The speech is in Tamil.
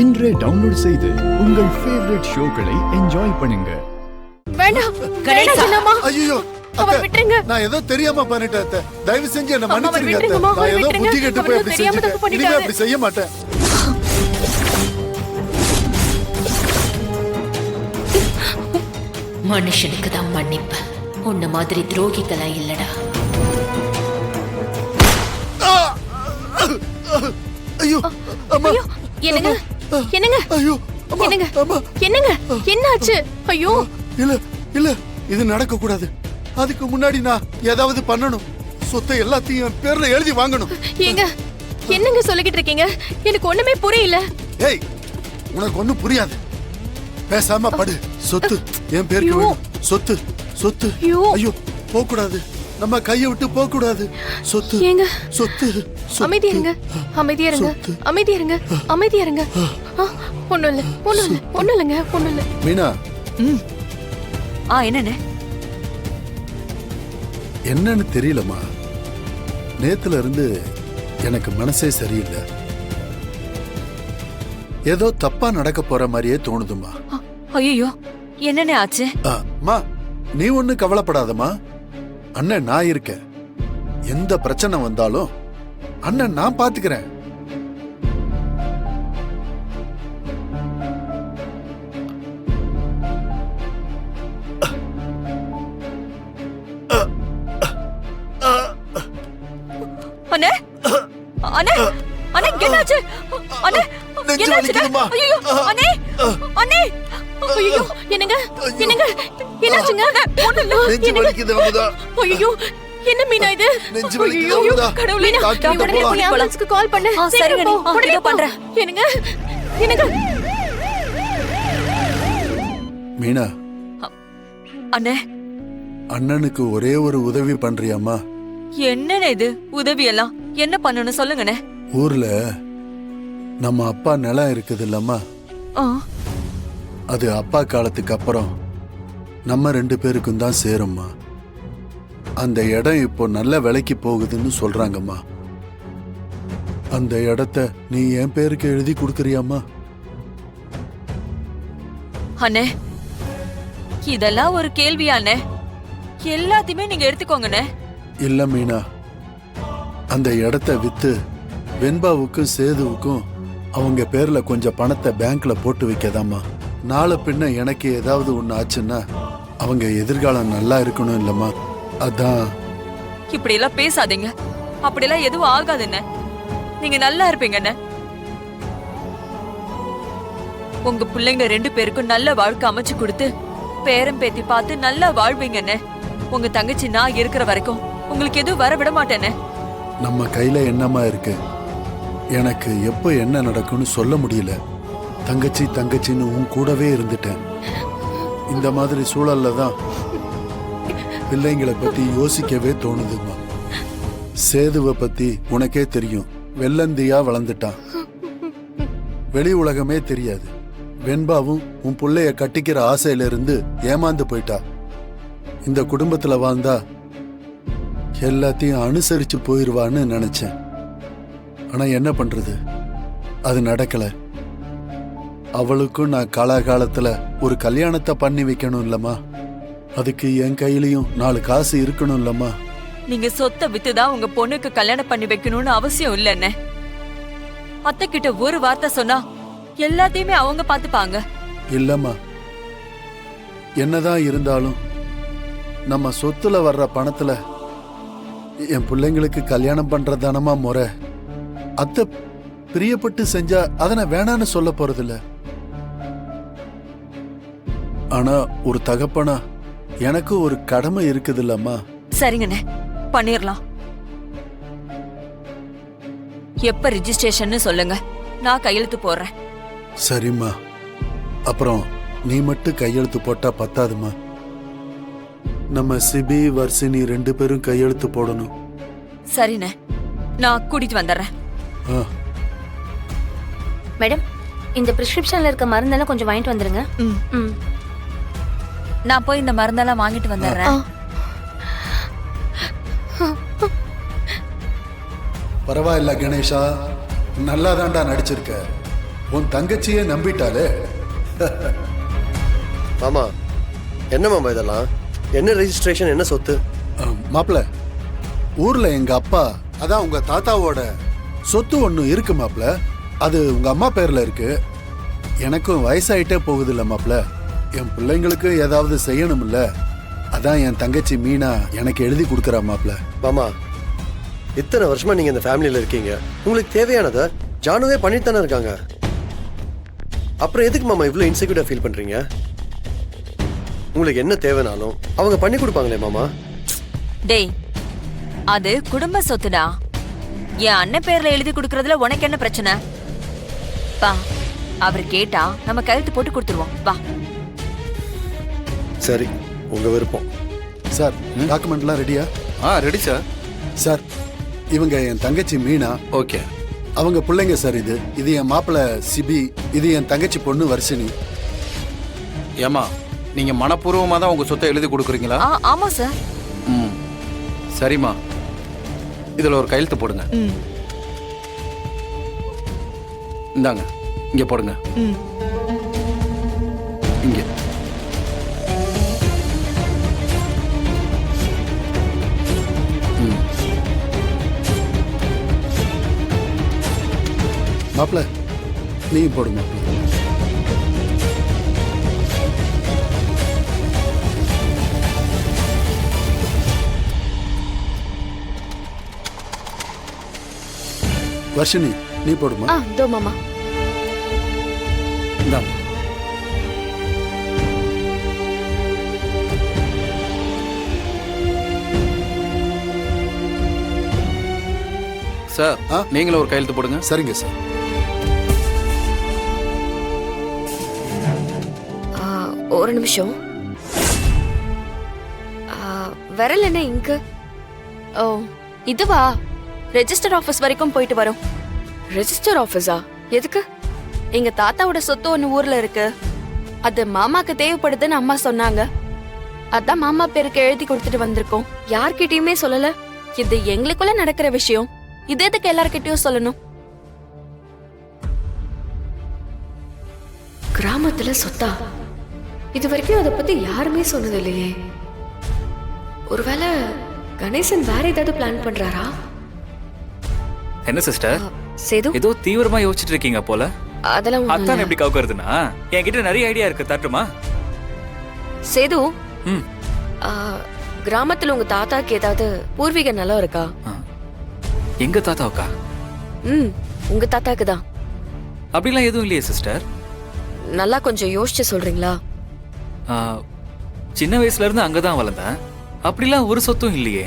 இன்றே டவுன்லோட் செய்து உங்கள் ஃபேவரட் ஷோக்களை என்ஜாய் பண்ணுங்க. வேண்டாம் கணேசா. ஐயோ அவரை விட்டுருங்க. நான் ஏதோ தெரியாம பண்ணிட்டேன் அத்தை. தயவு செஞ்சு என்ன மன்னிச்சிடுங்க அத்தை. விட்டுருங்கம்மா, நான் ஏதோ விட்டுருங்க. புத்தி கெட்டு போய் அப்படி தெரியாம தப்பு செஞ்சுட்டேன். பண்ணிட்டாரு. இனிமே அப்படி செய்ய மாட்டேன். மனுஷனுக்கு தான் மன்னிப்பு, உன்ன மாதிரி துரோகிகளா இல்லடா. ஐயோ அம்மா. ஐயோ என்னங்க என்னங்க ஐயோ அம்மா. என்னங்க அம்மா. என்னங்க என்னாச்சு? ஐயோ இல்ல இல்ல இது நடக்க கூடாது. அதுக்கு முன்னாடி நான் ஏதாவது பண்ணணும். சொத்தை எல்லாத்தையும் என் பேர்ல எழுதி வாங்கணும். ஏங்க என்னங்க சொல்லிக்கிட்டு இருக்கீங்க? எனக்கு ஒண்ணுமே புரியல. ஏய் உனக்கு ஒண்ணும் புரியாது. பேசாம படு. சொத்து என் பேருக்கு வேணும். சொத்து சொத்து. ஐயோ போக கூடாது. நம்ம கையை விட்டு போக கூடாது. சொத்து ஏங்க சொத்து. அமைதியா இருங்க, அமைதியா இருங்க, அமைதியா இருங்க, அமைதியா இருங்க. ஒண்ணும் இல்ல, ஒண்ணும் இல்ல, ஒண்ணும் இல்லைங்க, ஒண்ணும் இல்ல. மீனா என்னன்னு என்னன்னு தெரியலம்மா. நேத்துல இருந்து எனக்கு மனசே சரியில்லை. ஏதோ தப்பா நடக்க போற மாதிரியே தோணுதுமா. ஐயோ என்னன்னு ஆச்சு? அம்மா நீ ஒண்ணு கவலைப்படாதம்மா. அண்ணன் நான் இருக்கேன். எந்த பிரச்சனை வந்தாலும் அண்ணன் நான் பாத்துக்கிறேன். அண்ணே அண்ணே அண்ணே என்னாச்சு? அண்ணே நெஞ்சு என்னாச்சு? வலிக்குதும்மா. ஐயோ அண்ணே அண்ணே ஐயோ என்னங்க என்னங்க என்னாச்சுங்க? நெஞ்சு வலிக்குது அமுதா. ஐயோ என்ன மீனா இது? நெஞ்சு வலிக்குது ஐயோ, அமுதா. கடவுளே, நான் டாக்டர் உடனே போலாம். போய் ஆம்புலன்ஸ்க்கு கால் பண்ணு. சரிங்க, சீக்கிரம் போ, நீ உடனே இதோ போ. பண்றேன். என்னங்க என்னங்க மீனா அண்ணே அண்ணனுக்கு ஒரே ஒரு உதவி பண்றியாம்மா? என்னண்ணே இது உதவி எல்லாம்? என்ன பண்ணணும் சொல்லுங்கண்ணே. ஊர்ல நம்ம அப்பா நிலம் இருக்குது இல்லம்மா, அது அப்பா காலத்துக்கு அப்புறம் நம்ம 2 பேருக்கும் தான் சேரும்மா. அந்த இடம் இப்போ நல்ல விலைக்கு போகுதுன்னு சொல்றாங்கம்மா. அந்த இடத்த நீ என் பேருக்கு எழுதி கொடுக்கறியாம்மா? அண்ணே இதெல்லாம் ஒரு கேள்வியா அண்ணே? எல்லாத்தையுமே நீங்க எடுத்துக்கோங்கண்ணே. இல்ல மீனா, அந்த இடத்த வித்து வெண்பாவுக்கும் சேதுவுக்கும் அவங்க பேர்ல கொஞ்சம் பணத்தை பேங்க்ல போட்டு வைக்கதாம்மா. நாளை பின்ன எனக்கு ஏதாவது ஒண்ணு ஆச்சுன்னா அவங்க எதிர்காலம் நல்லா இருக்கணும் இல்லம்மா. அதான். இப்படி எல்லாம் பேசாதீங்க. அப்படி எல்லாம் எதுவும் ஆகாதுண்ணே. நீங்க நல்லா இருப்பீங்கண்ணே. உங்க பிள்ளைங்க 2 பேருக்கும் நல்ல வாழ்க்கை அமைச்சு கொடுத்து பேரம் பேத்தி பார்த்து நல்லா வாழ்வீங்கண்ணே. உங்க தங்கச்சி நான் இருக்கிற வரைக்கும் உங்களுக்கு எதுவும் வர விட மாட்டேனே. நம்ம கையில என்னமா இருக்கு? எனக்கு எப்போ என்ன நடக்கும்னு சொல்ல முடியல. தங்கச்சி தங்கச்சின்னு உன் கூடவே இருந்துட்டேன். இந்த மாதிரி சூழல்ல தான் பிள்ளைங்களை பத்தி யோசிக்கவே தோணுதுமா. சேதுவை பத்தி உனக்கே தெரியும். வெள்ளந்தியா வளர்ந்துட்டான். வெளி உலகமே தெரியாது. வெண்பாவும் உன் புள்ளைய கட்டிக்கிற ஆசையில இருந்து ஏமாந்து போயிட்டா. இந்த குடும்பத்துல வாழ்ந்தா எல்லாத்தையும் அனுசரிச்சு போயிருவான்னு நினைச்சேன். ஆனா என்ன பண்றது, அது நடக்கல. அவளுக்கும் நான் காலாகாலத்துல ஒரு கல்யாணத்தை பண்ணி வைக்கணும் இல்லம்மா. அதுக்கு என் கையிலயும் 4 காசு இருக்கணும் இல்லம்மா. நீங்க சொத்தை வித்துதான் உங்க பொண்ணுக்கு கல்யாணம் பண்ணி வைக்கணும்னு அவசியம் இல்லைண்ணே. அத்தை கிட்ட ஒரு வார்த்தை சொன்னா எல்லாத்தையுமே அவங்க பாத்துப்பாங்க. இல்லம்மா, என்னதான் இருந்தாலும் நம்ம சொத்துல வர்ற பணத்துல என் பிள்ளைங்களுக்கு கல்யாணம் பண்றதானமா முறை. அத்தை பிரியப்பட்டு செஞ்சா அதை நான் வேணான்னு சொல்ல போறதில்ல. ஆனா ஒரு தகப்பனா எனக்கு ஒரு கடமை இருக்குது இல்லம்மா. சரிங்கண்ணே பண்ணிரலாம். எப்ப ரிஜிஸ்ட்ரேஷன் சொல்லுங்க, நான் கையெழுத்து போடுறேன். சரிம்மா. அப்புறம் நீ மட்டும் கையெழுத்து போட்டா பத்தாதுமா. நம்ம சிபி வர்சினி 2 பேரும் கையெழுத்து போடணும். சரிண்ணே, நான் கூட்டிட்டு வந்துடுறேன். மேடம், இந்த பிரிஸ்கிரிப்ஷன்ல இருக்க மருந்தெல்லாம் கொஞ்சம் வாங்கிட்டு வந்துருங்க. நான் போய் இந்த மருந்தெல்லாம் வாங்கிட்டு வந்துடுறேன். பரவாயில்ல கணேஷா, நல்லாதான்டா நடிச்சிருக்க. உன் தங்கச்சியே நம்பிட்டாலே. மாமா என்ன மாமா இதெல்லாம்? என்ன ரெஜிஸ்ட்ரேஷன், என்ன சொத்து? மாப்பிள்ள, ஊர்ல எங்க அப்பா, அதான் உங்க தாத்தாவோட சொத்து ஒண்ணு இருக்கு மாப்பிள்ள. அது உங்க அம்மா பேர்ல இருக்கு. எனக்கும் வயசாயிட்டே போகுது இல்ல மாப்பிள்ள, என் பிள்ளைங்களுக்கு ஏதாவது செய்யணும்ல. அதான் என் தங்கச்சி மீனா எனக்கு எழுதி கொடுக்குறா மாப்பிள்ள. மாமா இத்தனை வருஷமா நீங்க இந்த ஃபேமிலியில இருக்கீங்க, உங்களுக்கு தேவையானதை ஜானுவே பண்ணிட்டு தானே இருக்காங்க. அப்புறம் எதுக்கு மாமா இவ்வளவு இன்செக்யூர்டா ஃபீல் பண்றீங்க? உங்களுக்கு என்ன தேவைனாலும் அவங்க பண்ணி கொடுப்பாங்களே மாமா. டேய், அது குடும்ப சொத்துடா. என் அண்ணன் பேர்ல எழுதி கொடுக்கறதுல உனக்கு என்ன பிரச்சனை? பா, அவர் கேட்டா நம்ம கையெழுத்து போட்டு கொடுத்துருவோம். வா. சரி, உங்க விருப்பம். சார், டாக்குமெண்ட்லாம் ரெடியா? Ready sir. சார், இவங்க என் தங்கச்சி மீனா, ஓகே. அவங்க பிள்ளைங்க சார். இது என் மாப்பிள்ள சிபி, இது என் தங்கச்சி பொண்ணு வர்ஷினி. ஏமா, நீங்க மனப்பூர்வமா தான் உங்க சொத்தை எழுதி கொடுக்குறீங்களா? ஆமா சார். ம், சரிம்மா. இதுல ஒரு கையெழுத்து போடுங்க. இந்தாங்க, இங்க போடுங்க. இங்க. மாப்பிள்ள, நீ போடு மாப்பிள்ள. வர்ஷினி, நீ போடுமா. தோ மாமா. இந்தாங்க. சார், நீங்களும் ஒரு கையெழுத்து போடுங்க. சரிங்க சார். ஒரு நிமிஷம். விரல் என்ன இங்கு? ஓ, இதுவா? ரெஜிஸ்டர் ஆபீஸ் வரைக்கும் போயிட்டு வரோம். ரெஜிஸ்டர் ஆபீஸா? எதுக்கு? எங்க தாத்தாவோட சொத்து ஒண்ணு ஊர்ல இருக்கு. அது மாமாக்கு தேவைப்படுதுன்னு அம்மா சொன்னாங்க. அதான் மாமா பேருக்கு எழுதி கொடுத்துட்டு வந்திருக்கோம். யார்கிட்டயுமே சொல்லல. இது எங்களுக்குள்ள நடக்கிற விஷயம். இது எதுக்கு எல்லார்கிட்டயும் சொல்லணும்? கிராமத்துல சொத்தா? இது வரைக்கும் அதை பத்தி யாருமே சொன்னது இல்லையே. ஒருவேளை கணேசன் வேற ஏதாவது பிளான் பண்றாரா? என்ன சிஸ்டர், சேது, ஏதோ தீவிரமா யோசிச்சுட்டு இருக்கீங்க போல. அதெல்லாம் ஒண்ணும் அத்தான் இல்ல. எப்படி கவுக்குறதுனா, என்கிட்ட நிறைய ஐடியா இருக்கு, தட்டுமா? சேது, ம். கிராமத்துல உங்க தாத்தாக்கு ஏதாவது பூர்வீக நிலம் இருக்கா? எங்க தாத்தாவுக்கா? உங்க தாத்தாக்கு தான். அப்படிலாம் எதுவும் இல்லையே சிஸ்டர். நல்லா கொஞ்சம் யோசிச்சு சொல்றீங்களா? சின்ன வயசுல இருந்து அங்கதான் வளர்ந்தேன். அப்படிலாம் ஒரு சொத்தும் இல்லையே.